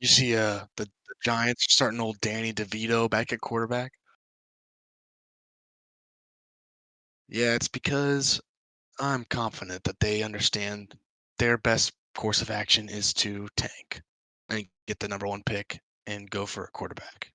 You see, the Giants starting old Danny DeVito back at quarterback? Yeah, it's because I'm confident that they understand their best course of action is to tank and get the number 1 pick and go for a quarterback.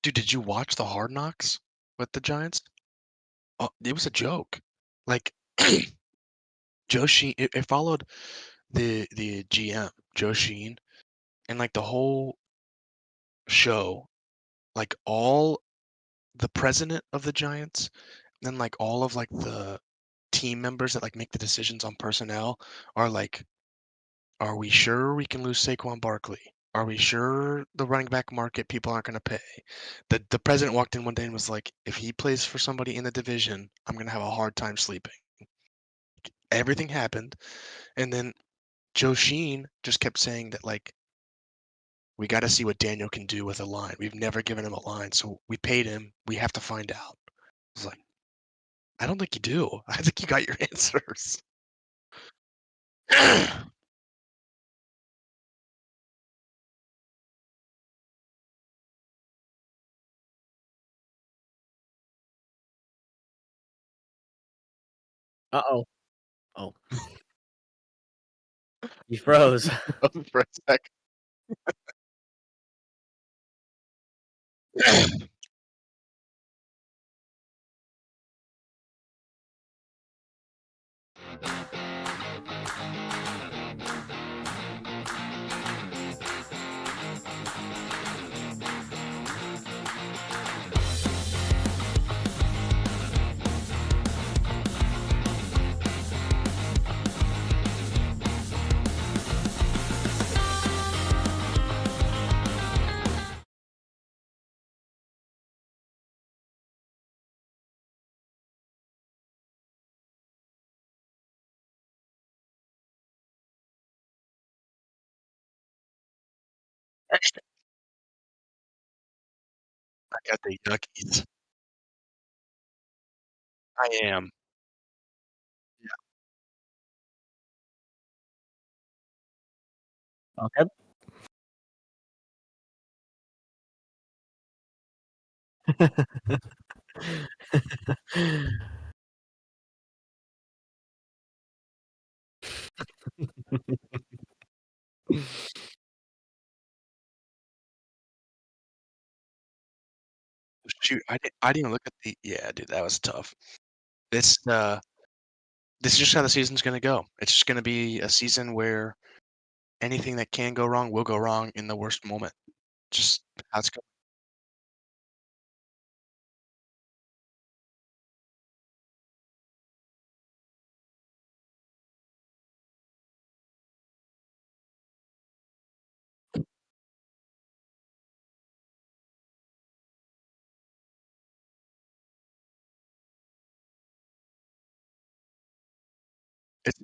Dude, did you watch the Hard Knocks with the Giants? Oh, it was a joke. Like, Joe Sheen it followed the GM, Joe Sheen, and, like, the whole show, like, all the president of the Giants, then, like, all of, like, the team members that, like, make the decisions on personnel are like, "Are we sure we can lose Saquon Barkley? Are we sure the running back market people aren't gonna pay?" The president walked in one day and was like, "If he plays for somebody in the division, I'm gonna have a hard time sleeping." Everything happened, and then Joe Sheen just kept saying that, like, "We gotta see what Daniel can do with a line. We've never given him a line, so we paid him. We have to find out." I was like, "I don't think you do. I think you got your answers." Uh-oh. Oh, you froze. For a sec. I got the yuckies. I am. Okay. Shoot, I didn't even look at the yeah, dude, that was tough. This, uh this is just how the season's gonna go. It's just gonna be a season where anything that can go wrong will go wrong in the worst moment. Just how it's going.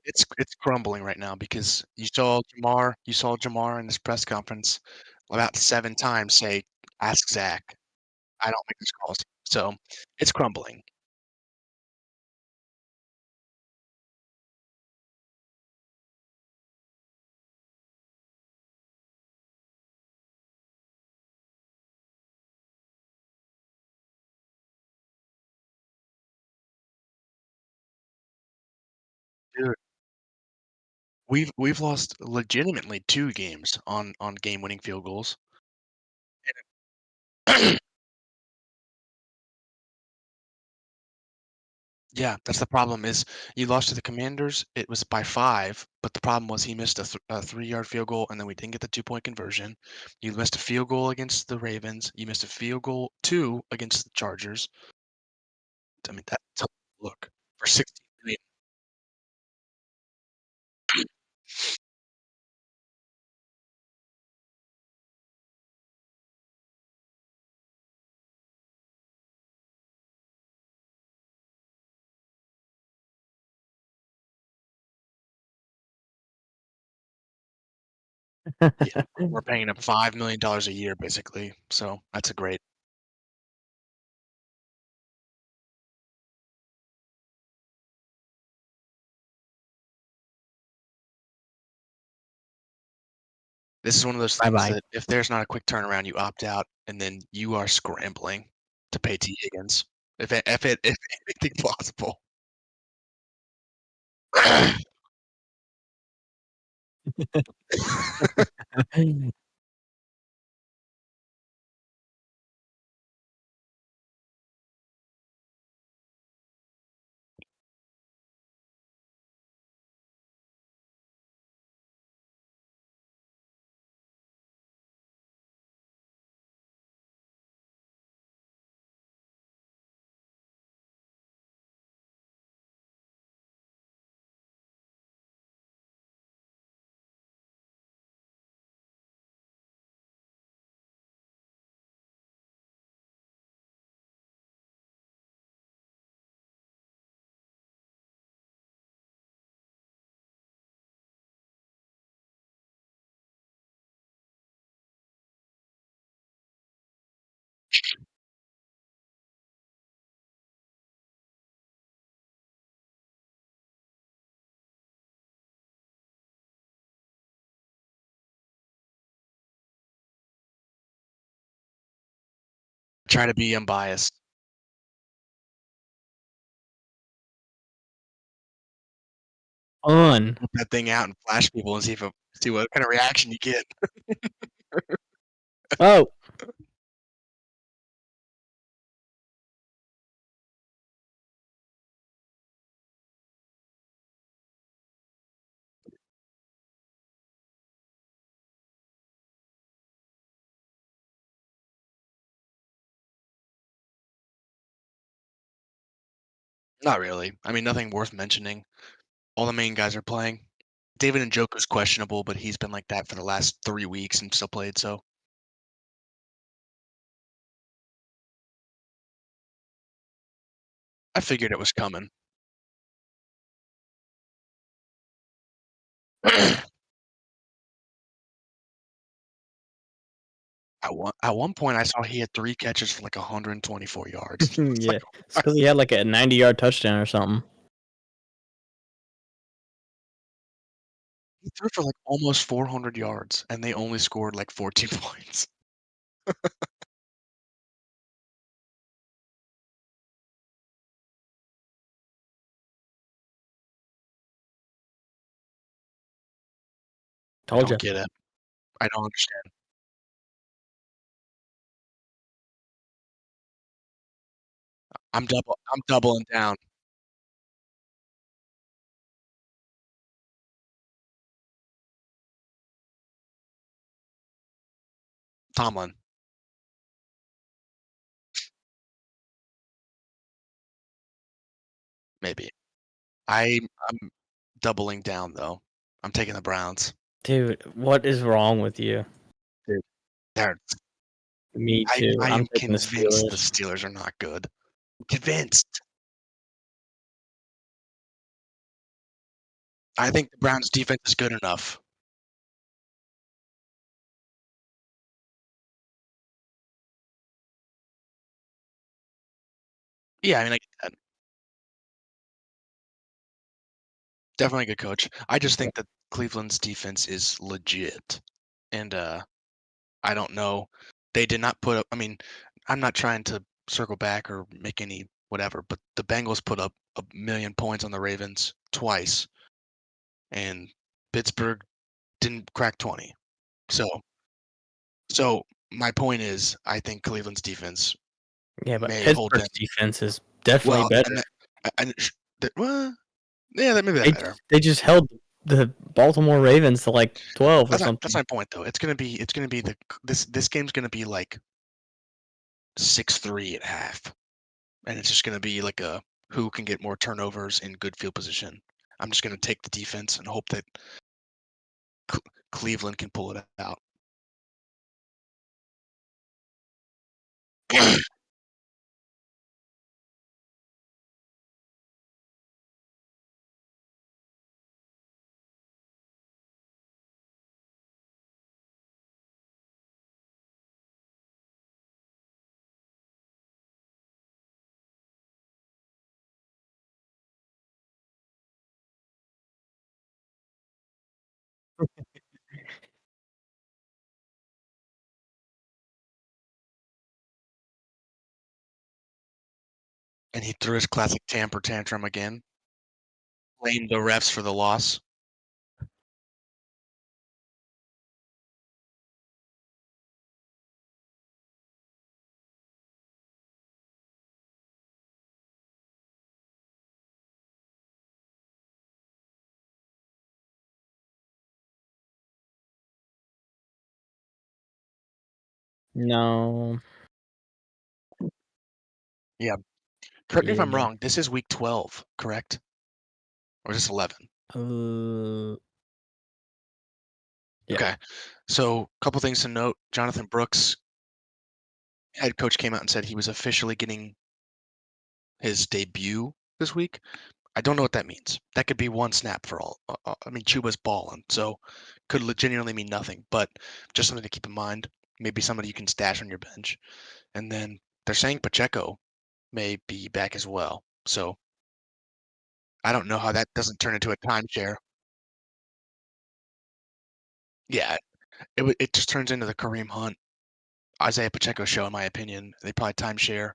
It's crumbling right now because you saw Jamar in this press conference about 7 times say, "Ask Zach. I don't make these calls." So, it's crumbling. Dude, we've lost legitimately 2 games on game-winning field goals. Yeah, that's the problem is you lost to the Commanders, it was by 5, but the problem was he missed a 3-yard field goal, and then we didn't get the two-point conversion. You missed a field goal against the Ravens. You missed a field goal 2 against the Chargers. I mean, that's a look for 16 million. Yeah, we're paying him $5 million a year, basically, so that's a great. This is one of those things Bye-bye. that if there's not a quick turnaround, you opt out, and then you are scrambling to pay T. Higgins, if anything possible. Try to be unbiased. Fun. Whip that thing out and flash people and see what kind of reaction you get. Oh, Not really. I mean, nothing worth mentioning. All the main guys are playing. David Njoku's questionable, but he's been like that for the last 3 weeks and still played, so I figured it was coming. At one point, I saw he had 3 catches for, like, 124 yards. It's like, yeah. It's because he had like a 90-yard touchdown or something. he threw for, like, almost 400 yards, and they only scored, like, 14 points. I Told don't you. get it. I don't understand. I'm doubling down. Tomlin, maybe. I'm doubling down, though. I'm taking the Browns. Dude, what is wrong with you? Dude, they're Me too. I I'm am taking the convinced the Steelers. Steelers are not good. Convinced. I think the Browns' defense is good enough. Yeah, I mean, I get that. Definitely a good coach. I just Yeah. think that Cleveland's defense is legit, and, I don't know. They did not put up I mean, I'm not trying to circle back or make any whatever, but the Bengals put up 1,000,000 points on the Ravens twice, and Pittsburgh didn't crack 20. So so my point is, I think Cleveland's defense Yeah, but may hold them Pittsburgh's defense is definitely well, better. and that and sh that well, yeah, that maybe that They better. they just held the Baltimore Ravens to like 12 or That's something. my point, though. It's gonna be this game's gonna be, like, 6-3 at half, and it's just gonna be like a who can get more turnovers in good field position. I'm just gonna take the defense and hope that Cle Cleveland can pull it out. And he threw his classic temper tantrum again, blamed the refs for the loss. No. Yeah. Correct me if I'm Yeah. wrong, this is week 12, correct? Or is this 11? Uh, yeah. Okay. So, couple things to note. Jonathan Brooks, head coach, came out and said he was officially getting his debut this week. I don't know what that means. That could be one snap for all. I mean, Chuba's balling, so could legitimately mean nothing. But just something to keep in mind. Maybe somebody you can stash on your bench. And then they're saying Pacheco may be back as well. So I don't know how that doesn't turn into a timeshare. Yeah, it just turns into the Kareem Hunt, Isaiah Pacheco show, in my opinion. They probably timeshare.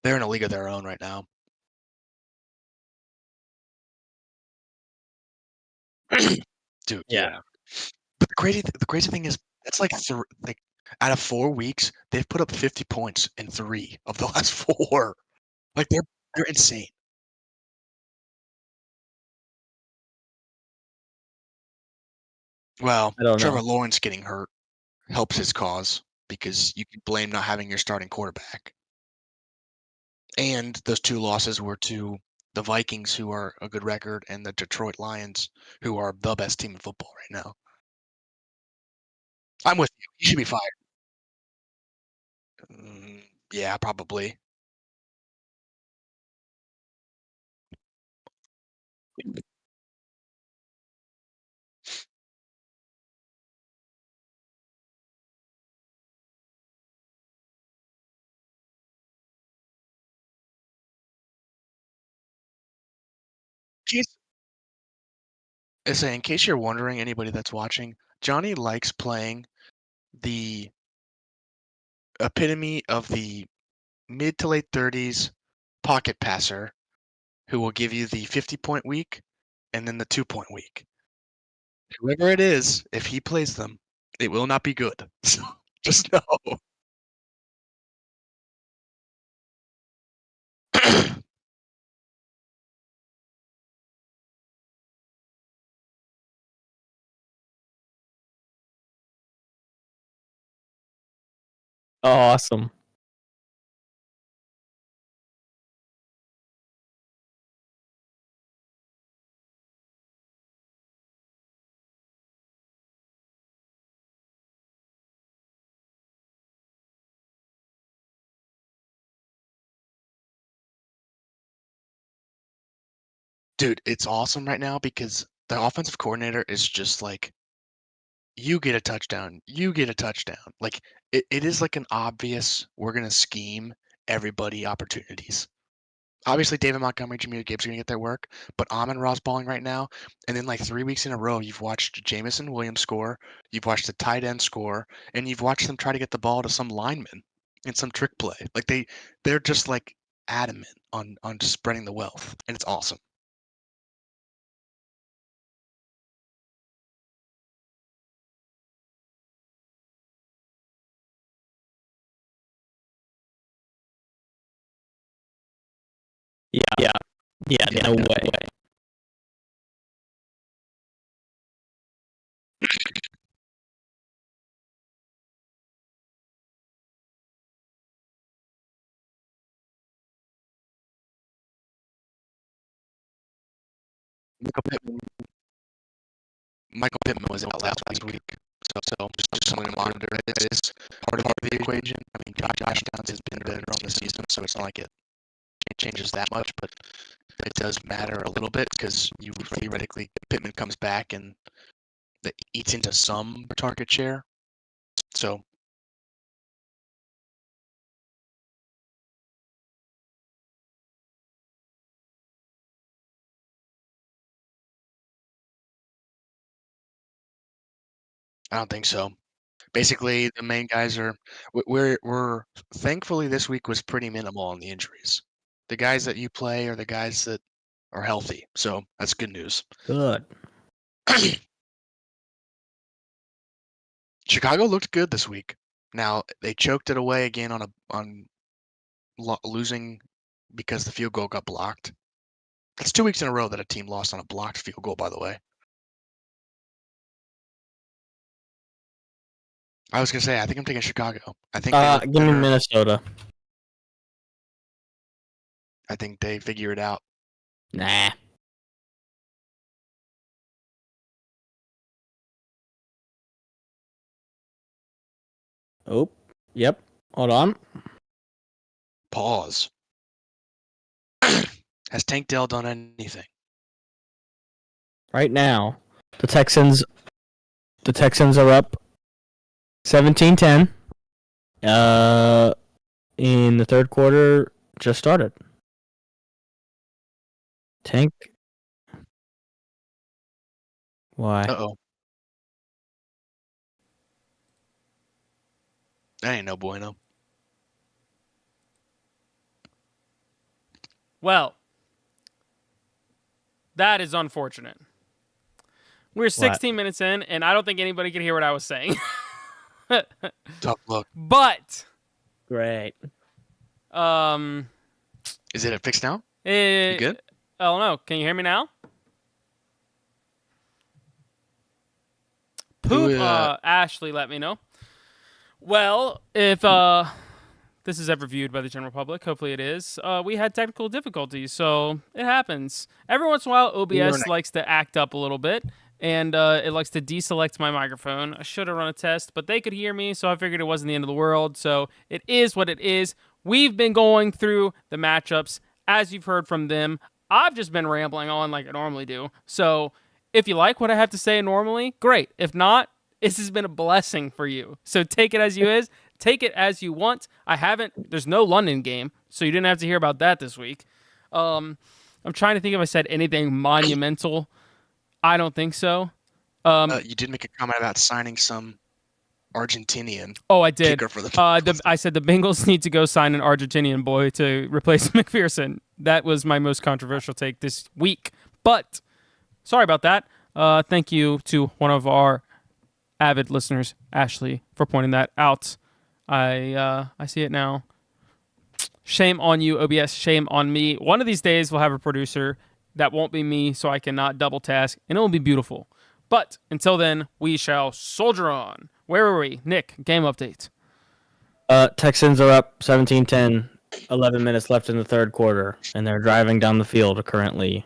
They're in a league of their own right now. Dude, Yeah. yeah. But the crazy thing is that's like out of 4 weeks, they've put up 50 points in 3 of the last 4. Like they're insane. Well, I don't Trevor know. Lawrence getting hurt helps his cause because you can blame not having your starting quarterback. And those 2 losses were to the Vikings, who are a good record, and the Detroit Lions, who are the best team in football right now. I'm with you. He should be fired. Yeah, probably. Case in case you're wondering, anybody that's watching, Johnny likes playing the epitome of the mid to late 30s pocket passer who will give you the 50-point week and then the 2-point week. Whoever it is, if he plays them, it will not be good. So just know. Awesome. Dude, it's awesome right now because the offensive coordinator is just like, you get a touchdown, you get a touchdown. Like it is like an obvious, we're gonna scheme everybody opportunities. Obviously, David Montgomery, Jameer Gibbs are gonna get their work, but Amon-Ra's balling right now, and then like 3 weeks in a row, you've watched Jamison Williams score, you've watched the tight end score, and you've watched them try to get the ball to some lineman in some trick play. Like they're just like adamant on just spreading the wealth, and it's awesome. Yeah. Yeah. Yeah. Yeah, No no way. way. Michael Pittman, Michael Pittman was out last week. So just something to monitor. It is part of the equation. I mean, Josh Downs has been better on the season, so it's not like it changes that much, but it does matter a little bit because you theoretically Pittman comes back and that eats into some target share. So I don't think so. Basically, the main guys are we're thankfully this week was pretty minimal on the injuries. The guys that you play are the guys that are healthy, so that's good news. Good. Chicago looked good this week. Now they choked it away again on losing because the field goal got blocked. That's 2 weeks in a row that a team lost on a blocked field goal, by the way. I was gonna say, I think I'm taking Chicago. I think they look Give me better. Minnesota. I think they figure it out. Nah. Oh, yep. Hold on. Pause. Has Tank Dell done anything? Right now, the Texans are up 17-10. In the third quarter just started. Tank. Why? Uh-oh. That ain't no bueno. Well, that is unfortunate. We're 16 minutes in, and I don't think anybody can hear what I was saying. Tough look. But Great. Is it fixed now? You good? I don't know. Can you hear me now? Poop. Ashley, let me know. Well, if this is ever viewed by the general public, hopefully it is. We had technical difficulties, so it happens. Every once in a while, OBS likes to act up a little bit, and it likes to deselect my microphone. I should have run a test, but they could hear me, so I figured it wasn't the end of the world. So it is what it is. We've been going through the matchups, as you've heard from them. I've just been rambling on like I normally do. So if you like what I have to say normally, great. If not, this has been a blessing for you. So take it as you is. Take it as you want. There's no London game, so you didn't have to hear about that this week. I'm trying to think if I said anything monumental. I don't think so. You did make a comment about signing some Argentinian. Oh, I did. Kicker for the I said the Bengals need to go sign an Argentinian boy to replace McPherson. That was my most controversial take this week. But sorry about that. Thank you to one of our avid listeners, Ashley, for pointing that out. I see it now. Shame on you, OBS. Shame on me. One of these days, we'll have a producer that won't be me, so I cannot double task, and it will be beautiful. But until then, we shall soldier on. Where were we? Nick, game update. Texans are up 17-10. 11 minutes left in the third quarter, and they're driving down the field currently.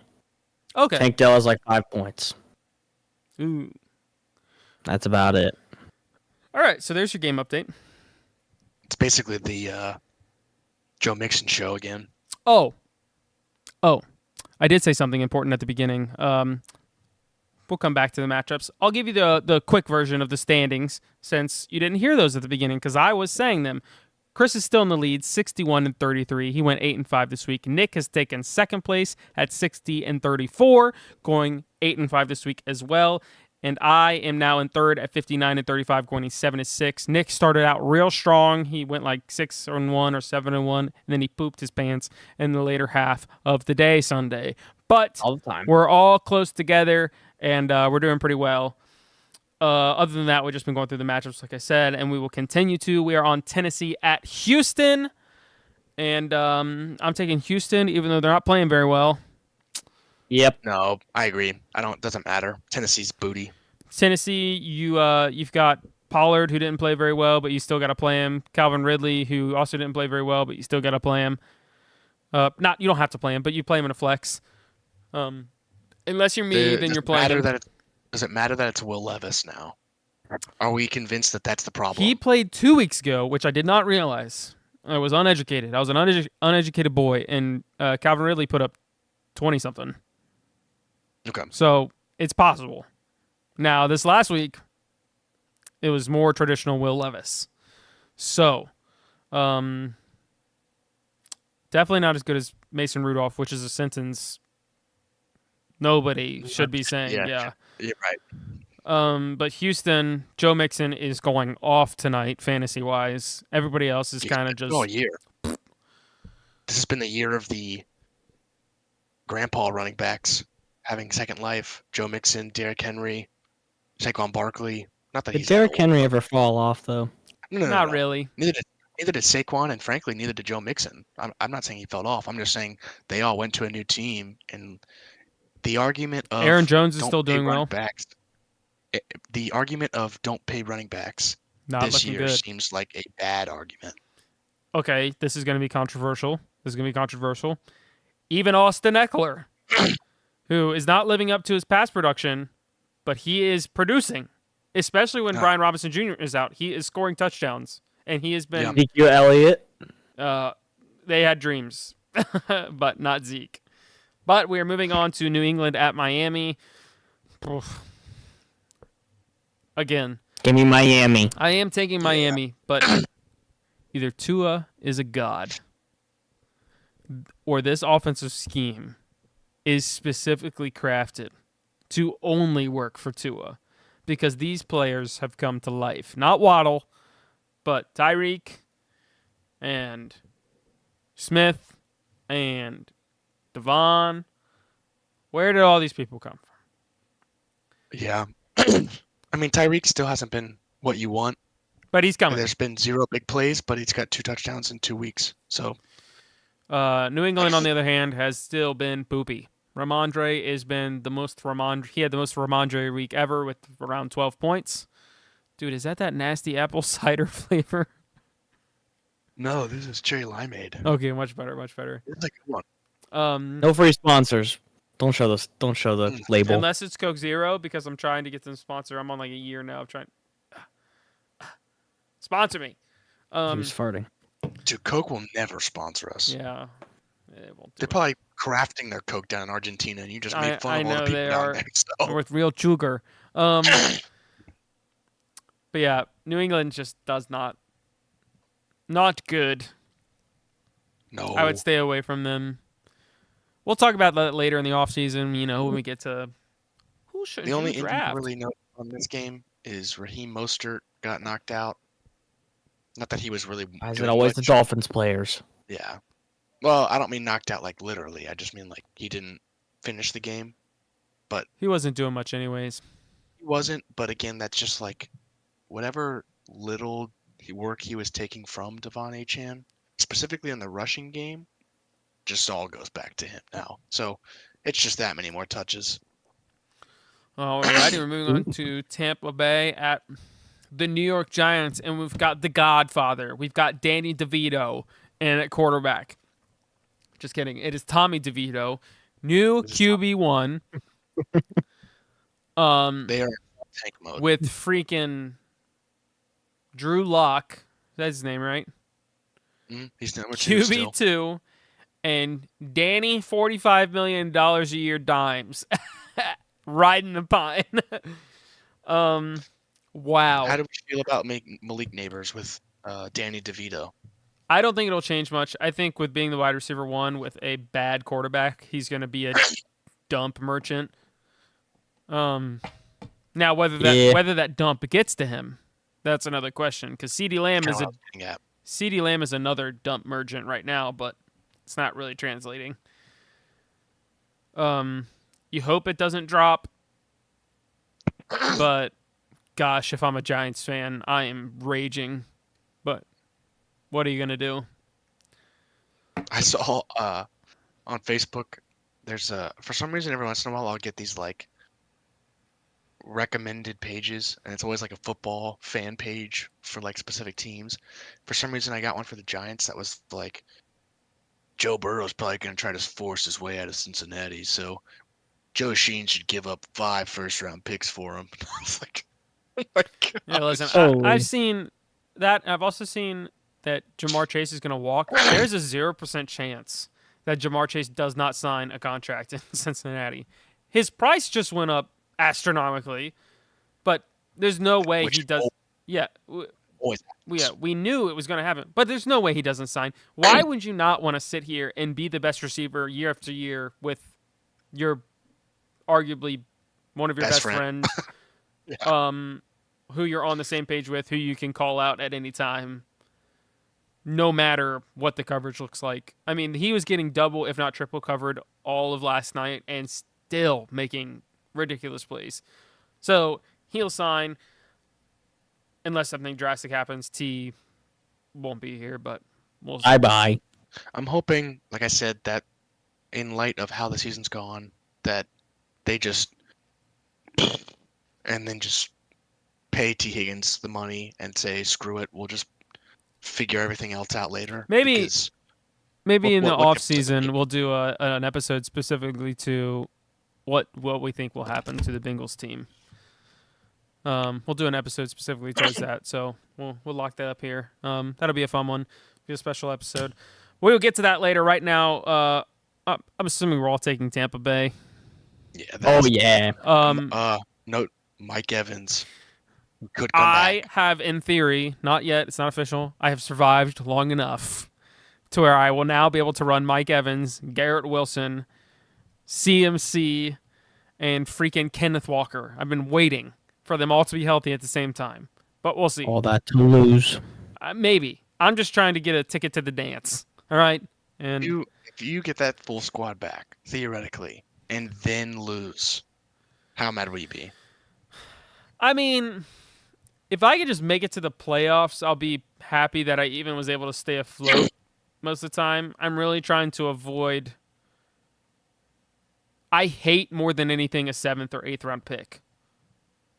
Okay. Tank Dell has like 5 points. Ooh. That's about it. All right, so there's your game update. It's basically the Joe Mixon show again. Oh, I did say something important at the beginning. We'll come back to the matchups. I'll give you the quick version of the standings since you didn't hear those at the beginning because I was saying them. Chris is still in the lead, 61-33. He went 8-5 this week. Nick has taken second place at 60-34, going 8-5 this week as well. And I am now in third at 59-35, going 7-6. Nick started out real strong. He went like 6-1 or 7-1, and then he pooped his pants in the later half of the day Sunday. But all the time. We're all close together, and we're doing pretty well. Other than that, we've just been going through the matchups, like I said, and we will continue to. We are on Tennessee at Houston, and I'm taking Houston, even though they're not playing very well. Yep. No, I agree. Doesn't matter. Tennessee's booty. Tennessee, you've got Pollard, who didn't play very well, but you still got to play him. Calvin Ridley, who also didn't play very well, but you still got to play him. You don't have to play him, but you play him in a flex. Unless you're me, then you're playing him. Does it matter that it's Will Levis now? Are we convinced that that's the problem? He played 2 weeks ago, which I did not realize. I was uneducated. I was an uneducated boy, and Calvin Ridley put up 20 something. Okay. So it's possible. Now, this last week, it was more traditional Will Levis. So, definitely not as good as Mason Rudolph, which is a sentence nobody should be saying. Yeah. You're right. But Houston, Joe Mixon is going off tonight, fantasy wise. Everybody else is kind of just all year. This has been the year of the grandpa running backs having second life. Joe Mixon, Derrick Henry, Saquon Barkley. Not that Did he's Derrick that old, Henry but- ever fall off though? No. not really. Neither did Saquon, and frankly, neither did Joe Mixon. I'm not saying he fell off. I'm just saying they all went to a new team, and the argument of Aaron Jones is don't still pay doing running well. Backs, the argument of don't pay running backs Not this looking year good. seems like a bad argument. Okay, this is going to be controversial. Even Austin Eckler, who is not living up to his pass production, but he is producing, especially when Brian Robinson Jr. is out. He is scoring touchdowns, and he has been. Ezekiel Elliott. They had dreams, but not Zeke. But we are moving on to New England at Miami. Oof. Again, Give me Miami. I am taking Miami, but either Tua is a god, or this offensive scheme is specifically crafted to only work for Tua, because these players have come to life. Not Waddle, but Tyreek and Smith and Devon. Where did all these people come from? Yeah. I mean, Tyreek still hasn't been what you want. But he's coming. There's been 0 big plays, but he's got 2 touchdowns in 2 weeks. So New England, on the other hand, has still been poopy. Ramondre has been the most Ramondre. He had the most Ramondre week ever with around 12 points. Dude, is that nasty apple cider flavor? no, this is cherry limeade. Okay, much better. It's a good one. No free sponsors. Don't show the label. Unless it's Coke Zero, because I'm trying to get them sponsor. I'm on like a year now of trying. Sponsor me. He was farting. Dude, Coke will never sponsor us. Yeah. It won't do They're it. probably crafting their Coke down in Argentina, and you just I make fun of all know the people they down are. there. So. With real sugar. But yeah, New England just does not good. No. I would stay away from them. We'll talk about that later in the offseason, when we get to who should The only you injury draft. to really note on this game is Raheem Mostert got knocked out. Not that he was really. Why is it doing always the much. Dolphins players? Yeah. Well, I don't mean knocked out like literally. I just mean like he didn't finish the game. He wasn't doing much anyways. He wasn't, but again, that's just like whatever little work he was taking from Devon Achane, specifically in the rushing game, just all goes back to him now. So it's just that many more touches. Alrighty, we're moving on to Tampa Bay at the New York Giants, and we've got the Godfather. We've got Danny DeVito and at quarterback. Just kidding. It is Tommy DeVito, new QB1. They are in tank mode. With freaking Drew Lock. That's his name, right? He's number 2 still. QB2 and Danny $45 million a year dimes riding the pine. Wow. How do we feel about Malik Neighbors with Danny DeVito? I don't think it'll change much. I think with being the wide receiver 1 with a bad quarterback, he's going to be a dump merchant. Now whether that dump gets to him, that's another question. Because CeeDee Lamb is another dump merchant right now, but it's not really translating. You hope it doesn't drop, but gosh, if I'm a Giants fan, I am raging. But what are you gonna do? I saw on Facebook, there's for some reason every once in a while I'll get these like recommended pages, and it's always like a football fan page for like specific teams. For some reason I got one for the Giants that was like, Joe Burrow's probably going to try to force his way out of Cincinnati, so Joe Sheen should give up 5 first-round picks for him. It's like, my Yeah, listen, gosh. Holy. I've seen that. I've also seen that Jamar Chase is going to walk. There's a 0% chance that Jamar Chase does not sign a contract in Cincinnati. His price just went up astronomically, but there's no way Which he does. Yeah, always we knew it was going to happen, but there's no way he doesn't sign. Why would you not want to sit here and be the best receiver year after year with your arguably one of your best friend. friends, Yeah. who you're on the same page with, who you can call out at any time, no matter what the coverage looks like. I mean, he was getting double, if not triple covered all of last night and still making ridiculous plays. So he'll sign unless something drastic happens. T won't be here, but we'll see. Bye. I'm hoping, like I said, that in light of how the season's gone, that they just and then just pay T. Higgins the money and say, screw it, we'll just figure everything else out later. Maybe because in the what off difference does it season make? we'll do an episode specifically to what we think will happen to the Bengals team. We'll do an episode specifically towards that, so we'll lock that up here. That'll be a fun one, be a special episode. We'll get to that later. Right now, I'm assuming we're all taking Tampa Bay. Yeah. Oh yeah. Note Mike Evans could come I back. have, in theory, not yet. It's not official. I have survived long enough to where I will now be able to run Mike Evans, Garrett Wilson, CMC, and freaking Kenneth Walker. I've been waiting for them all to be healthy at the same time, but we'll see. All that to lose. Maybe. I'm just trying to get a ticket to the dance. All right, and If you get that full squad back, theoretically, and then lose, how mad will you be? I mean, if I could just make it to the playoffs, I'll be happy that I even was able to stay afloat most of the time. I'm really trying to avoid. I hate more than anything a 7th or 8th round pick,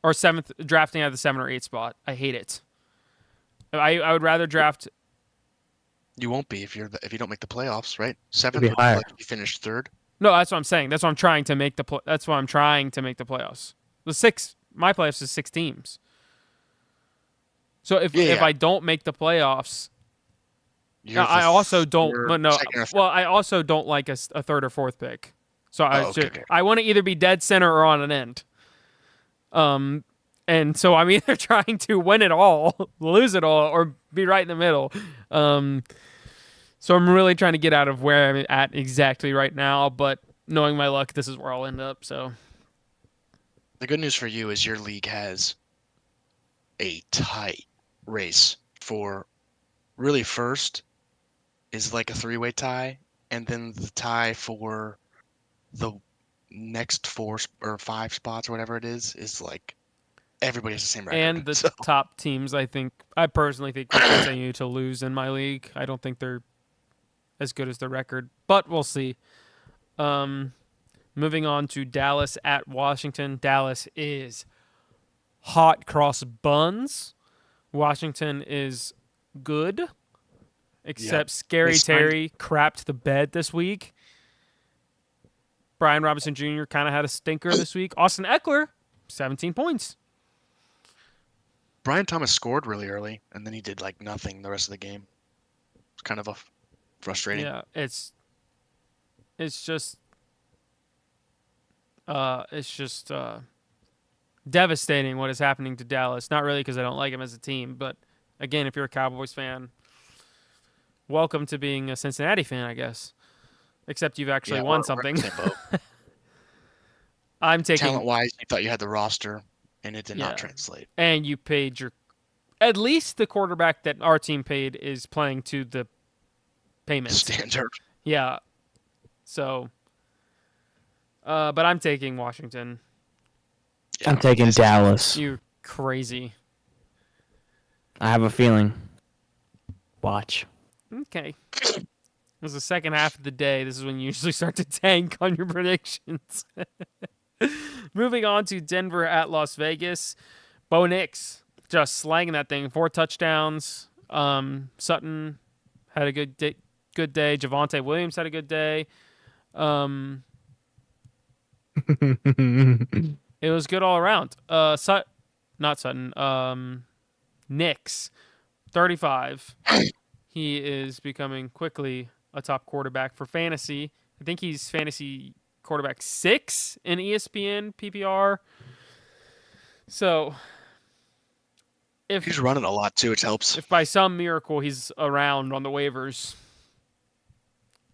or 7th drafting at the 7 or 8 spot. I hate it. I would rather draft. You won't be if you don't make the playoffs, right? You'll be Seventh, higher. like you finished third. No, that's what I'm saying. That's what I'm trying to make the. That's why I'm trying to make the playoffs. My playoffs is 6 teams. So if Yeah. I don't make the playoffs, You're I also don't. you're But no, second or third. well, I also don't like a 3rd or 4th pick. So Okay. I want to either be dead center or on an end. And so I'm either trying to win it all, lose it all, or be right in the middle. So I'm really trying to get out of where I'm at exactly right now. But knowing my luck, this is where I'll end up. So The good news for you is your league has a tight race for really first is like a 3-way tie, and then the tie for the next 4 or 5 spots or whatever it is like everybody has the same record. and the So, top teams, I personally think will continue to lose in my league. I don't think they're as good as their record, but we'll see. Moving on to Dallas at Washington. Dallas is hot cross buns. Washington is good, except Scary They signed- Terry crapped the bed this week. Brian Robinson Jr. kind of had a stinker this week. Austin Eckler, 17 points. Brian Thomas scored really early, and then he did like nothing the rest of the game. It's kind of frustrating. Yeah, it's just devastating what is happening to Dallas. Not really because I don't like him as a team, but again, if you're a Cowboys fan, welcome to being a Cincinnati fan, I guess. Except you've actually won something. I'm taking Talent-wise, you thought you had the roster, and it did Yeah. not translate. and you paid your at least the quarterback that our team paid is playing to the payments. Standard. Yeah. So but I'm taking Washington. Yeah, I'm taking Dallas. You crazy. I have a feeling. Watch. Okay. It was the second half of the day. This is when you usually start to tank on your predictions. Moving on to Denver at Las Vegas. Bo Nix just slanging that thing. 4 touchdowns. Sutton had a good day. Javonte Williams had a good day. It was good all around. not Sutton. Nix, 35. He is becoming quickly a top quarterback for fantasy. I think he's fantasy quarterback 6 in ESPN PPR. So if He's running a lot too, which helps. if by some miracle he's around on the waivers,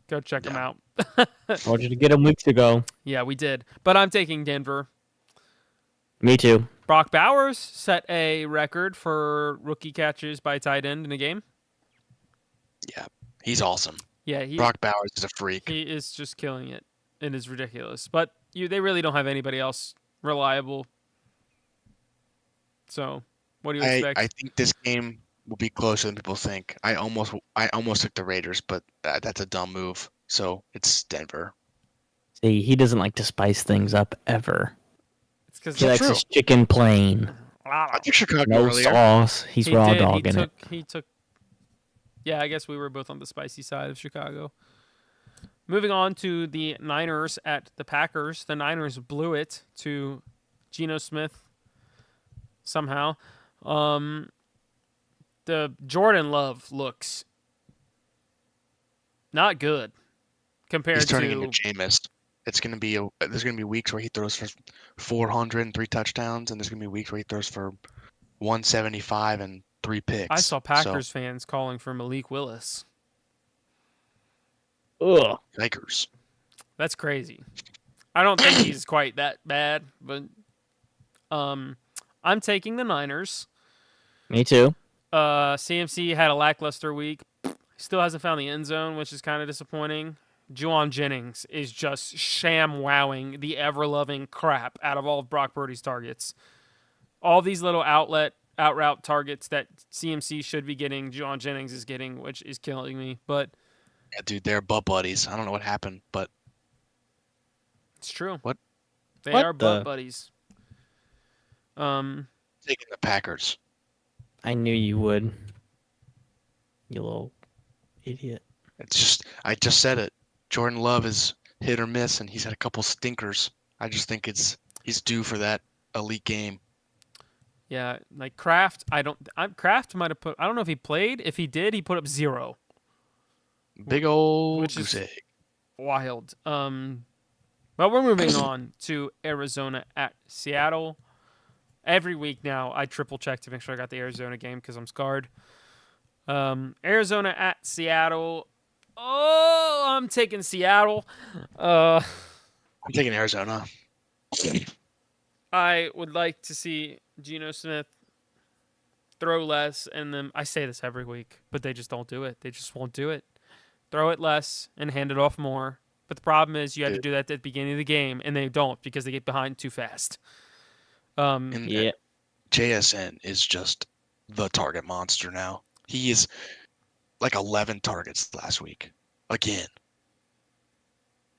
go check him out. I told you to get him weeks ago. Yeah, we did. But I'm taking Denver. Me too. Brock Bowers set a record for rookie catches by tight end in a game. Yeah, he's awesome. Yeah, Brock Bowers is a freak. he is just killing it. It is ridiculous. But they really don't have anybody else reliable. So, what do you expect? I think this game will be closer than people think. I almost took the Raiders, but that's a dumb move. So it's Denver. See, he doesn't like to spice things up ever. It's because He likes his chicken plain. I took Chicago No earlier. sauce. He's raw dogging it. He took. Yeah, I guess we were both on the spicy side of Chicago. Moving on to the Niners at the Packers. The Niners blew it to Geno Smith somehow. The Jordan Love looks not good compared He's turning to into Jameis. It's gonna be there's gonna be weeks where he throws for 400 and 3 touchdowns, and there's gonna be weeks where he throws for 175 and 3 picks. I saw Packers fans calling for Malik Willis. Ugh. Yikers. That's crazy. I don't think he's quite that bad, but I'm taking the Niners. Me too. CMC had a lackluster week. Still hasn't found the end zone, which is kind of disappointing. Juwan Jennings is just sham-wowing the ever-loving crap out of all of Brock Purdy's targets. All these little out-route targets that CMC should be getting, Juwan Jennings is getting, which is killing me. But Yeah, dude, they're butt buddies. I don't know what happened, but it's true. What? They What are butt buddies. taking the Packers. I knew you would. You little idiot. It's just I just said it. Jordan Love is hit or miss, and he's had a couple stinkers. I just think he's due for that elite game. Yeah, like Kraft, Kraft might have put. I don't know if he played. If he did, he put up 0. Big old Which goose is- egg. Wild. But we're moving on to Arizona at Seattle. Every week now, I triple check to make sure I got the Arizona game because I'm scarred. Arizona at Seattle. Oh, I'm taking Seattle. I'm taking Arizona. I would like to see Geno Smith throw less, and then I say this every week, but they just don't do it. They just won't do it. Throw it less and hand it off more. But the problem is you had to do that at the beginning of the game, and they don't because they get behind too fast. And Yeah. JSN is just the target monster now. He is like 11 targets last week. Again.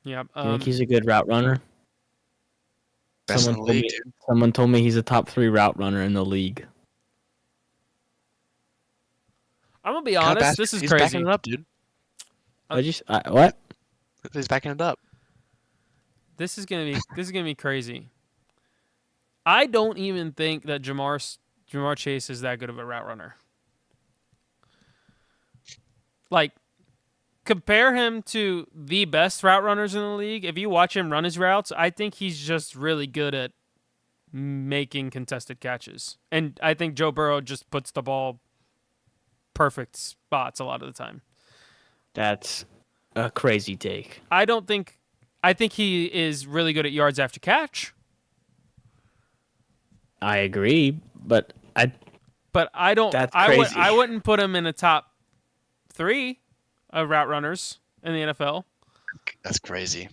Yeah. Do you think he's a good route runner? Best in the league, dude. Someone told me he's a top 3 route runner in the league. I'm gonna be honest. This is he's crazy. backing it up, dude. What? He's backing it up. This is gonna be crazy. I don't even think that Jamar Chase is that good of a route runner. Like, compare him to the best route runners in the league. If you watch him run his routes, I think he's just really good at making contested catches. And I think Joe Burrow just puts the ball perfect spots a lot of the time. That's a crazy take. I think he is really good at yards after catch. I agree, but I don't. That's I crazy. I wouldn't put him in a top 3 of route runners in the NFL. That's crazy.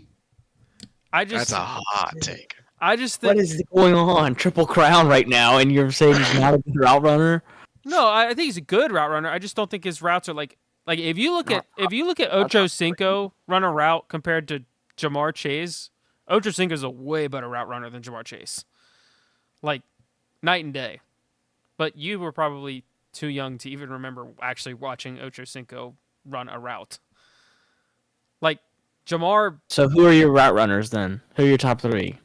That's a hot take. I just think. what is going on? Triple crown right now, and you're saying he's not a good route runner? No, I think he's a good route runner. I just don't think his routes are like if you look at Ocho Cinco run a route compared to Jamar Chase, Ocho Cinco is a way better route runner than Jamar Chase. Like night and day. But you were probably too young to even remember actually watching Ocho Cinco run a route. Like Jamar. So who are your route runners then? Who are your top 3?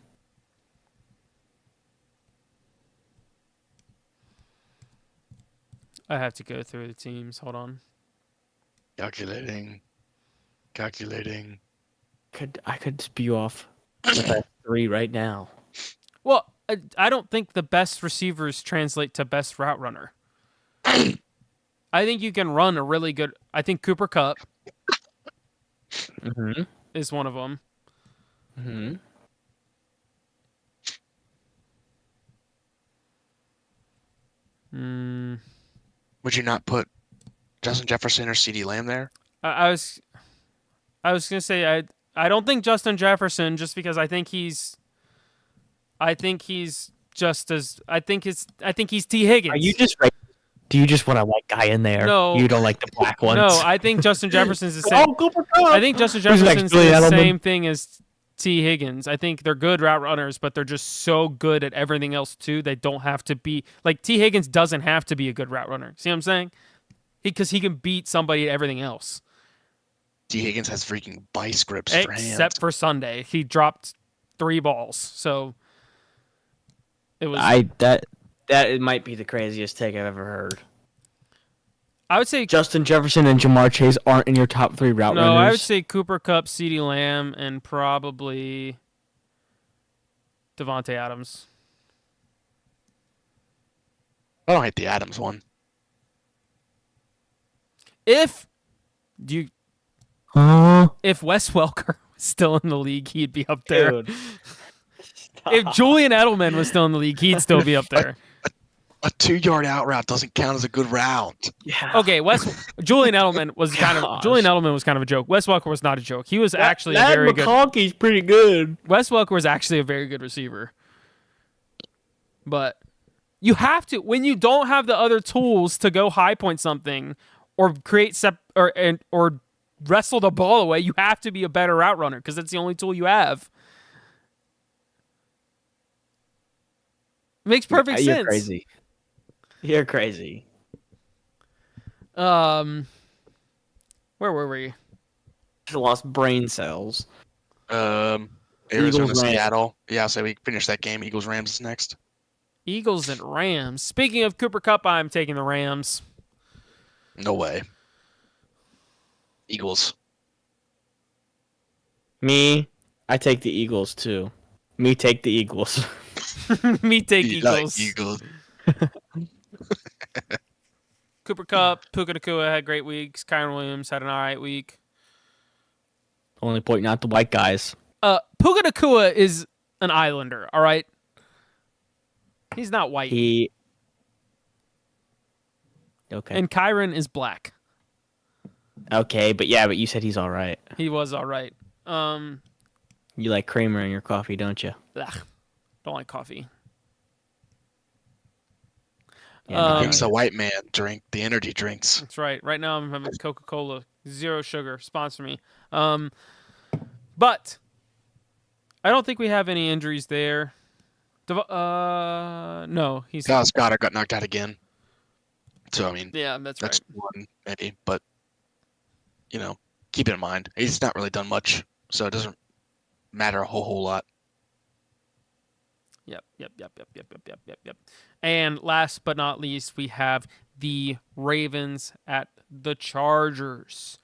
I have to go through the teams. Hold on. Calculating. I could spew off the best 3 right now. Well, I don't think the best receivers translate to best route runner. I think you can run a really good. I think Cooper Kupp Mm-hmm. is one of them. Mm-hmm. Would you not put Justin Jefferson or CeeDee Lamb there? I was gonna say I don't think Justin Jefferson, just because I think he's just as I think he's T Higgins. Are you just Do you just want a white guy in there? No. You don't like the black ones? No, I think Justin Jefferson's the same. Cooper Kupp! I think Justin Who's next, Jefferson's Julian the Edelman? same thing as T Higgins. I think they're good route runners, but they're just so good at everything else too. They don't have to be like T Higgins doesn't have to be a good route runner. See what I'm saying? Because he can beat somebody at everything else. T Higgins has freaking vice grips for hands. Except for Sunday, he dropped 3 balls. So it was. that might be the craziest take I've ever heard. I would say Justin Jefferson and Jamar Chase aren't in your top 3 route runners. No, I would say Cooper Kupp, CeeDee Lamb, and probably Devontae Adams. I don't hate the Adams one. If Wes Welker was still in the league, he'd be up there. Dude. If Julian Edelman was still in the league, he'd still be up there. A 2-yard out route doesn't count as a good route. Yeah. Okay, Julian Edelman was kind of a joke. Wes Welker was not a joke. He was actually a very good. McConkey's pretty good. Wes Welker was actually a very good receiver. But you have to, when you don't have the other tools to go high point something or create or wrestle the ball away, you have to be a better route runner because that's the only tool you have. Makes perfect sense. You're crazy. You're crazy. Where were we? Lost brain cells. Arizona, Eagles, Seattle. Yeah, so we finished that game. Eagles, Rams is next. Eagles and Rams. Speaking of Cooper Kupp, I'm taking the Rams. No way. Eagles. Me, I take the Eagles too. Me take the Eagles. Me take You Eagles. like Eagles. Cooper Kupp, Puka Nacua had great weeks. Kyron Williams had an all right week. Only pointing out the white guys. Puka Nacua is an Islander, all right? He's not white. Okay. And Kyron is black. Okay, but you said he's all right. He was all right. You like creamer in your coffee, don't you? Ugh, don't like coffee. Yeah, Makes a white man drink the energy drinks. That's right. Right now I'm having Coca-Cola, 0 sugar. Sponsor me. But I don't think we have any injuries there. No, he's. Dallas Goddard got knocked out again. So I mean, Yeah, that's right. that's one maybe, but keep it in mind he's not really done much, so it doesn't matter a whole lot. Yep. And last but not least, we have the Ravens at the Chargers.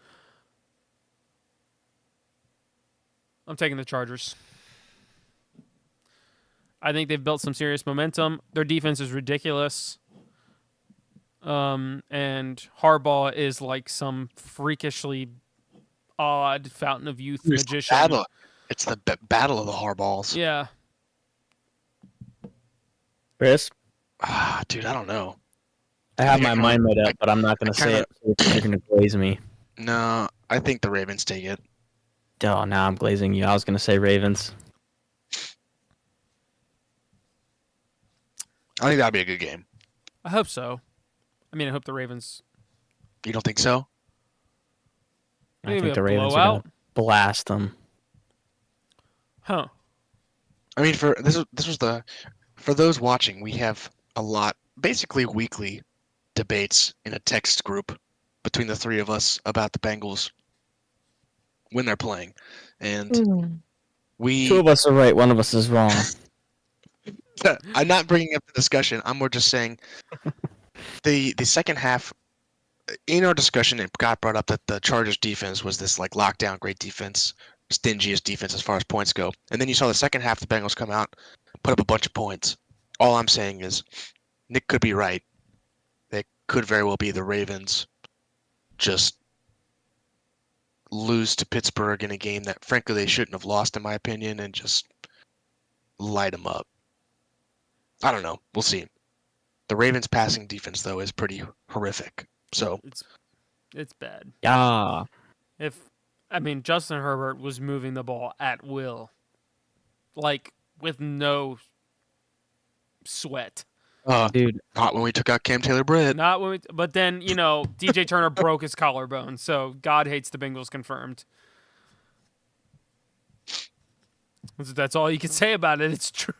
I'm taking the Chargers. I think they've built some serious momentum. Their defense is ridiculous. And Harbaugh is like some freakishly odd fountain of youth magician. It's the battle of the Harbaughs. Yeah. Chris? Dude, I don't know. I have my mind made up, but I'm not going to say it. You're going to glaze me. No, I think the Ravens take it. Oh, now I'm glazing you. I was going to say Ravens. I think that'd be a good game. I hope so. I mean, I hope the Ravens. You don't think so? I Maybe think a the Ravens are blowout? going to blast them. Huh. I mean, for those watching, we have a lot, basically weekly debates in a text group between the 3 of us about the Bengals when they're playing, and we. 2 of us are right. 1 of us is wrong. I'm not bringing up the discussion. I'm more just saying The second half, in our discussion, it got brought up that the Chargers defense was this like lockdown great defense, stingiest defense as far as points go. And then you saw the second half, the Bengals come out, put up a bunch of points. All I'm saying is, Nick could be right. They could very well be the Ravens just lose to Pittsburgh in a game that, frankly, they shouldn't have lost, in my opinion, and just light them up. I don't know. We'll see. The Ravens' passing defense, though, is pretty horrific. So it's bad. Yeah. Justin Herbert was moving the ball at will, like with no sweat. Dude, not when we took out Cam Taylor-Britt. Not when, but then DJ Turner broke his collarbone, so God hates the Bengals confirmed. That's all you can say about it. It's true.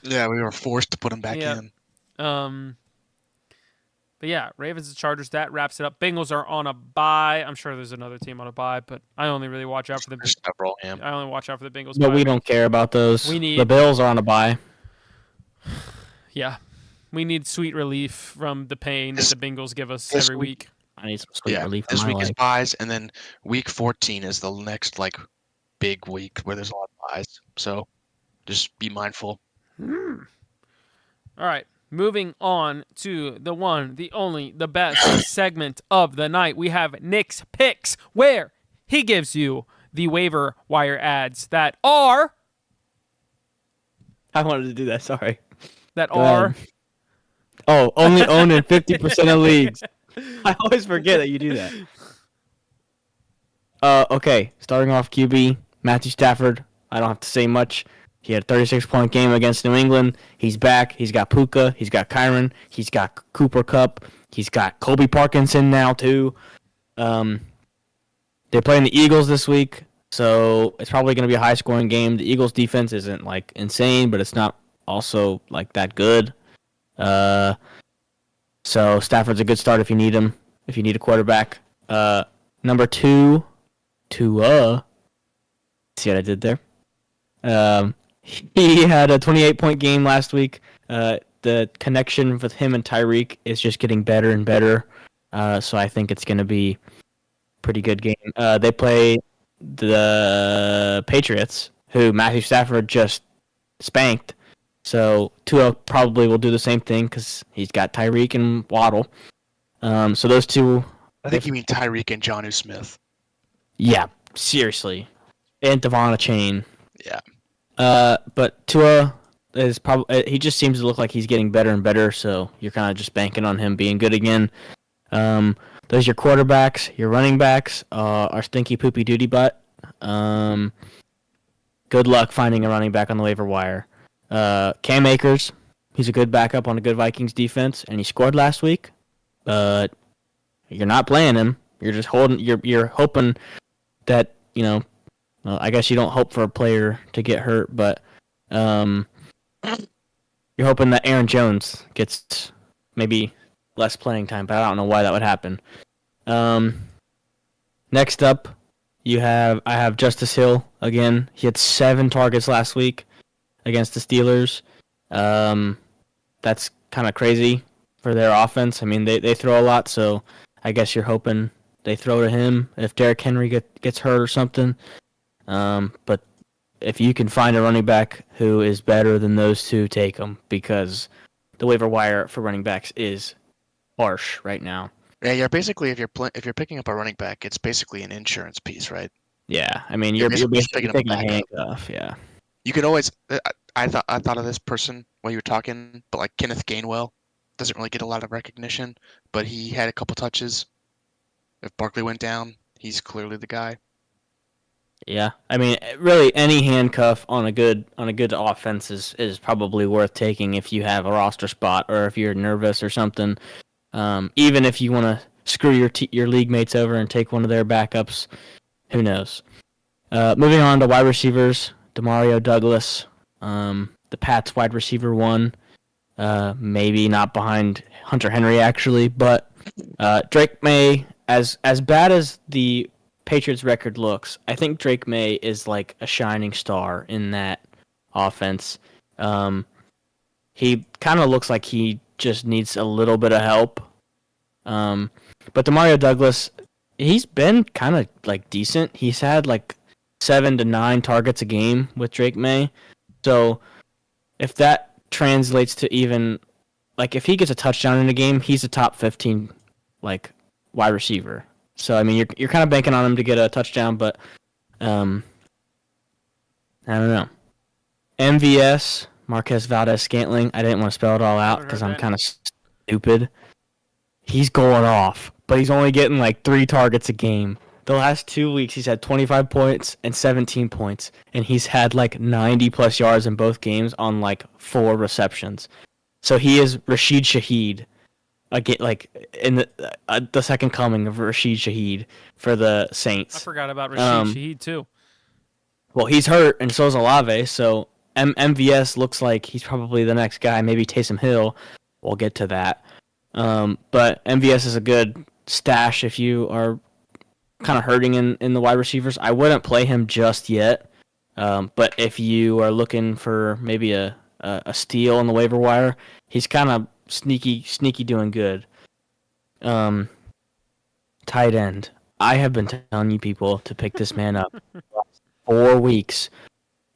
Yeah, we were forced to put him back in. But yeah, Ravens and Chargers. That wraps it up. Bengals are on a bye. I'm sure there's another team on a bye, but I only really watch out for the. I only watch out for the Bengals. But we don't care about those. The Bills are on a bye. Yeah, we need sweet relief from the pain that the Bengals give us every week. I need some sweet relief. This week is buys, and then week 14 is the next big week where there's a lot of buys. So just be mindful. All right, moving on to the one, the only, the best segment of the night. We have Nick's Picks, where he gives you the waiver wire ads that are. I wanted to do that. Sorry. That are. Oh, only owned in 50% of leagues. I always forget that you do that. Okay, starting off QB, Matthew Stafford. I don't have to say much. He had a 36-point game against New England. He's back. He's got Puka. He's got Kyron. He's got Cooper Kupp. He's got Colby Parkinson now, too. They're playing the Eagles this week, so it's probably going to be a high-scoring game. The Eagles' defense isn't, insane, but it's not also that good. So Stafford's a good start if you need him, if you need a quarterback. Number 2, Tua. See what I did there? He had a 28-point game last week. The connection with him and Tyreek is just getting better and better. So I think it's going to be a pretty good game. They play the Patriots, who Matthew Stafford just spanked. So Tua probably will do the same thing because he's got Tyreek and Waddle. So those two. I think you mean Tyreek and Jonnu Smith. Yeah, seriously. And Devon Chain. Yeah. But Tua is probably. He just seems to look like he's getting better and better. So you're kind of just banking on him being good again. Those are your quarterbacks. Your running backs are stinky poopy duty butt. Good luck finding a running back on the waiver wire. Cam Akers, he's a good backup on a good Vikings defense, and he scored last week. But you're not playing him. You're just holding. You're hoping that I guess you don't hope for a player to get hurt, but you're hoping that Aaron Jones gets maybe less playing time. But I don't know why that would happen. Next up, I have Justice Hill again. He had 7 targets last week against the Steelers. That's kind of crazy for their offense. I mean, they throw a lot, so I guess you're hoping they throw to him if Derrick Henry gets hurt or something. But if you can find a running back who is better than those two, take them, because the waiver wire for running backs is harsh right now. Yeah, basically if you're picking up a running back, it's basically an insurance piece, right? Yeah, I mean you're basically taking a handcuff. Yeah. You could always. I thought of this person while you were talking, but Kenneth Gainwell doesn't really get a lot of recognition, but he had a couple touches. If Barkley went down, he's clearly the guy. Yeah, I mean, really, any handcuff on a good offense is probably worth taking if you have a roster spot or if you're nervous or something. Even if you want to screw your league mates over and take one of their backups, who knows? Moving on to wide receivers. Demario Douglas, the Pats wide receiver 1, maybe not behind Hunter Henry actually, but Drake May, as bad as the Patriots record looks, I think Drake May is like a shining star in that offense. He kind of looks like he just needs a little bit of help. But Demario Douglas, he's been kind of like decent. He's had like 7 to 9 targets a game with Drake May. So if that translates to even like if he gets a touchdown in a game, he's a top 15 like wide receiver. So I mean you're kind of banking on him to get a touchdown, but I don't know. MVS Marquez Valdez Scantling. I didn't want to spell it all out because I'm kind of stupid. He's going off, but he's only getting like 3 targets a game. The last 2 weeks, he's had 25 points and 17 points, and he's had like 90-plus yards in both games on like 4 receptions. So he is Rashid Shaheed, again, like in the second coming of Rashid Shaheed for the Saints. I forgot about Rashid Shaheed too. Well, he's hurt, and so is Olave. So MVS looks like he's probably the next guy. Maybe Taysom Hill. We'll get to that. But MVS is a good stash if you are kind of hurting in the wide receivers. I wouldn't play him just yet. But if you are looking for maybe a steal on the waiver wire, he's kind of sneaky doing good. Tight end. I have been telling you people to pick this man up 4 weeks,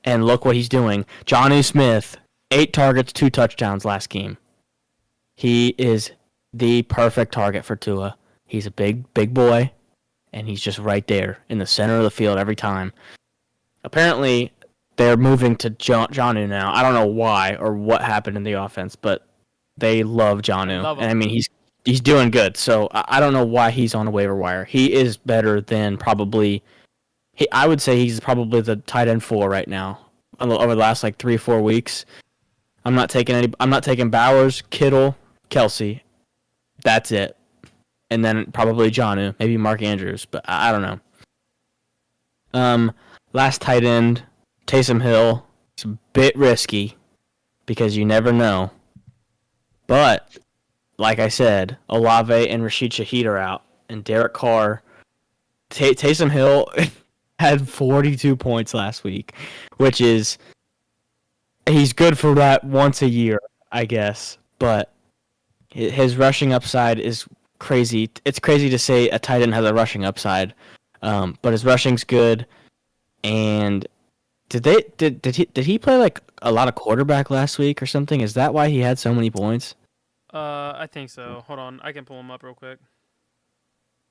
and look what he's doing. Jonnu Smith, 8 targets, 2 touchdowns last game. He is the perfect target for Tua. He's a big boy, and he's just right there in the center of the field every time. Apparently, they're moving to Jonnu now. I don't know why or what happened in the offense, but they love Jonnu. And I mean, he's doing good. So I don't know why he's on a waiver wire. He is better than probably. I would say he's probably the tight end 4 right now over the last like 3-4 weeks. I'm not taking Bowers, Kittle, Kelsey. That's it. And then probably Jonnu, maybe Mark Andrews, but I don't know. Last tight end, Taysom Hill. It's a bit risky because you never know. But, like I said, Olave and Rashid Shaheed are out. And Derek Carr, Taysom Hill had 42 points last week, which is, he's good for that once a year, I guess. But his rushing upside is crazy. It's crazy to say a tight end has a rushing upside, but his rushing's good. And did he play like a lot of quarterback last week or something? Is that why he had so many points? I think so. Hold on, I can pull him up real quick.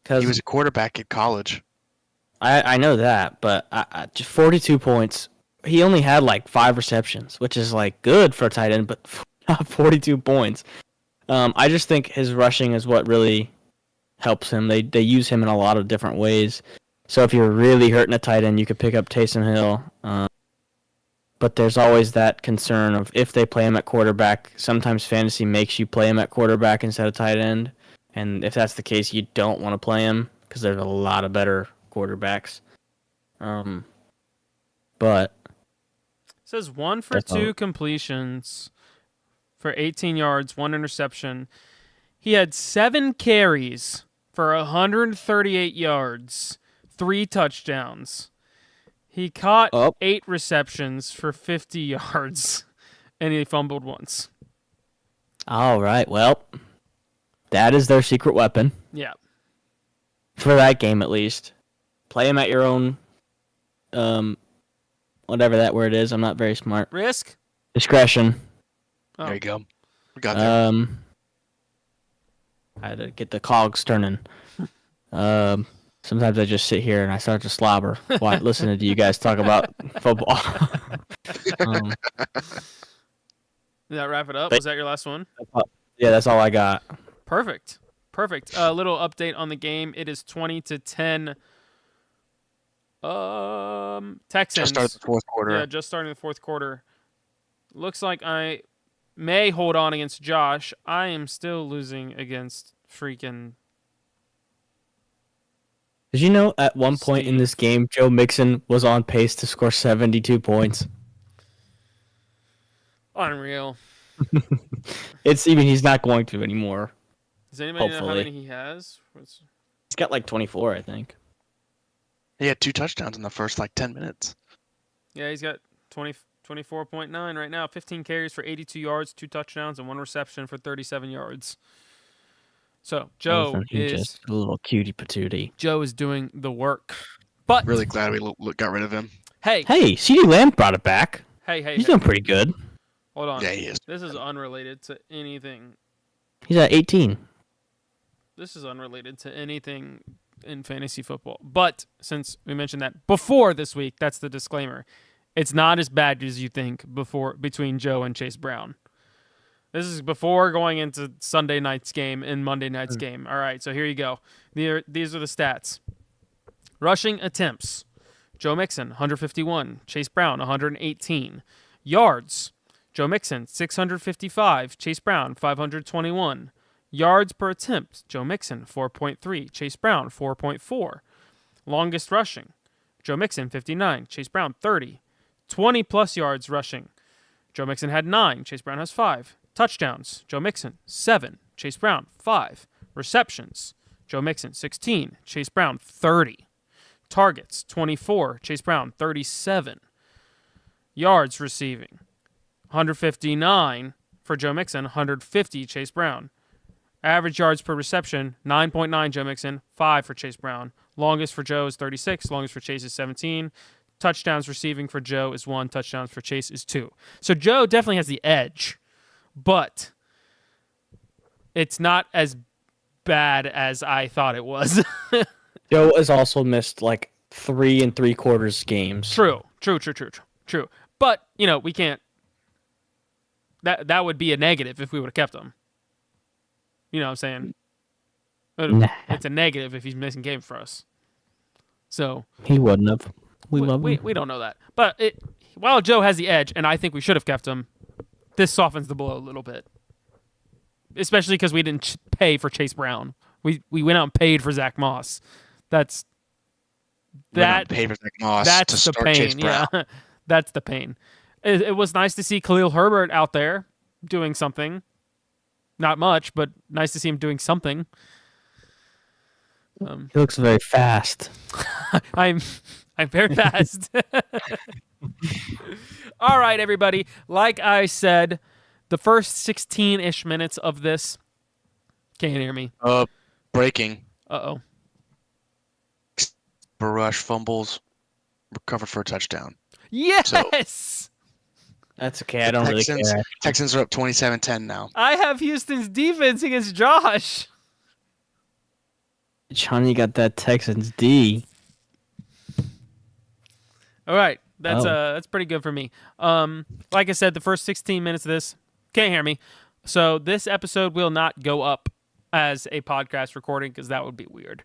He was a quarterback at college. I know that, but just 42 points. He only had like 5 receptions, which is like good for a tight end, but not 42 points. I just think his rushing is what really helps him. They use him in a lot of different ways. So if you're really hurting a tight end, you could pick up Taysom Hill. But there's always that concern of if they play him at quarterback, sometimes fantasy makes you play him at quarterback instead of tight end. And if that's the case, you don't want to play him because there's a lot of better quarterbacks. But it says 1 for 2 completions for 18 yards, 1 interception. He had 7 carries for 138 yards, 3 touchdowns. He caught 8 receptions for 50 yards, and he fumbled once. All right, well, that is their secret weapon. Yeah. For that game, at least. Play him at your own, whatever that word is. I'm not very smart. Risk? Discretion. Oh. There you go. We got there. I had to get the cogs turning. Sometimes I just sit here and I start to slobber while listening to you guys talk about football. Did that wrap it up? Was that your last one? Yeah, that's all I got. Perfect. A little update on the game. It is 20-10. Texans. Just started the fourth quarter. Yeah, just starting the fourth quarter. Looks like I may hold on against Josh. I am still losing against freaking. Did you know at one point in this game, Joe Mixon was on pace to score 72 points? Unreal. He's not going to anymore. Does anybody know how Hopefully. many he has? He's got like 24, I think. He had 2 touchdowns in the first like 10 minutes. Yeah, he's got 20 24.9 right now. 15 carries for 82 yards, 2 touchdowns, and 1 reception for 37 yards. So Listen, he just a little cutie patootie. Joe is doing the work. But Really glad we got rid of him. hey, CeeDee Lamb brought it back. Hey, he's doing pretty good. Hold on. Yeah, he is. This is unrelated to anything. He's at 18. This is unrelated to anything in fantasy football. But since we mentioned that before this week, that's the disclaimer. It's not as bad as you think between Joe and Chase Brown. This is before going into Sunday night's game and Monday night's game. All right, so here you go. These are the stats. Rushing attempts. Joe Mixon, 151. Chase Brown, 118. Yards. Joe Mixon, 655. Chase Brown, 521. Yards per attempt. Joe Mixon, 4.3. Chase Brown, 4.4. Longest rushing. Joe Mixon, 59. Chase Brown, 30. 20-plus yards rushing. Joe Mixon had 9. Chase Brown has 5. Touchdowns. Joe Mixon, 7. Chase Brown, 5. Receptions. Joe Mixon, 16. Chase Brown, 30. Targets, 24. Chase Brown, 37. Yards receiving, 159 for Joe Mixon, 150 Chase Brown. Average yards per reception, 9.9 Joe Mixon, 5 for Chase Brown. Longest for Joe is 36. Longest for Chase is 17. Touchdowns receiving for Joe is 1. Touchdowns for Chase is 2. So Joe definitely has the edge, but it's not as bad as I thought it was. Joe has also missed like 3 3/4 games. True. But, we can't. That would be a negative if we would have kept him. You know what I'm saying? Nah. It's a negative if he's missing games for us. So he wouldn't have. We love him. We don't know that. But while Joe has the edge, and I think we should have kept him, this softens the blow a little bit. Especially because we didn't pay for Chase Brown. We went out and paid for Zach Moss. That's the pain. Yeah, that's the pain. It was nice to see Khalil Herbert out there doing something. Not much, but nice to see him doing something. He looks very fast. I'm very fast. All right, everybody. Like I said, the first 16-ish minutes of this. Can't hear me. Breaking. Uh-oh. Baruch fumbles, recovered for a touchdown. Yes! So, that's okay. I don't really care. Texans are up 27-10 now. I have Houston's defense against Josh. Johnny got that Texans D. All right. That's pretty good for me. Like I said, the first 16 minutes of this, can't hear me. So this episode will not go up as a podcast recording because that would be weird.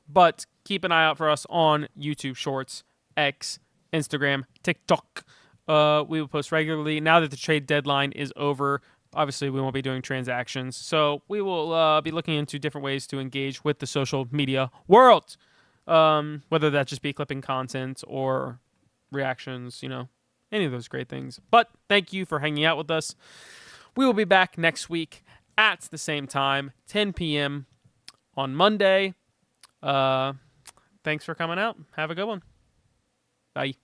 But keep an eye out for us on YouTube Shorts, X, Instagram, TikTok. We will post regularly. Now that the trade deadline is over, obviously we won't be doing transactions. So we will be looking into different ways to engage with the social media world. Whether that just be clipping content or reactions, any of those great things. But thank you for hanging out with us. We will be back next week at the same time, 10 p.m. on Monday. Thanks for coming out. Have a good one. Bye.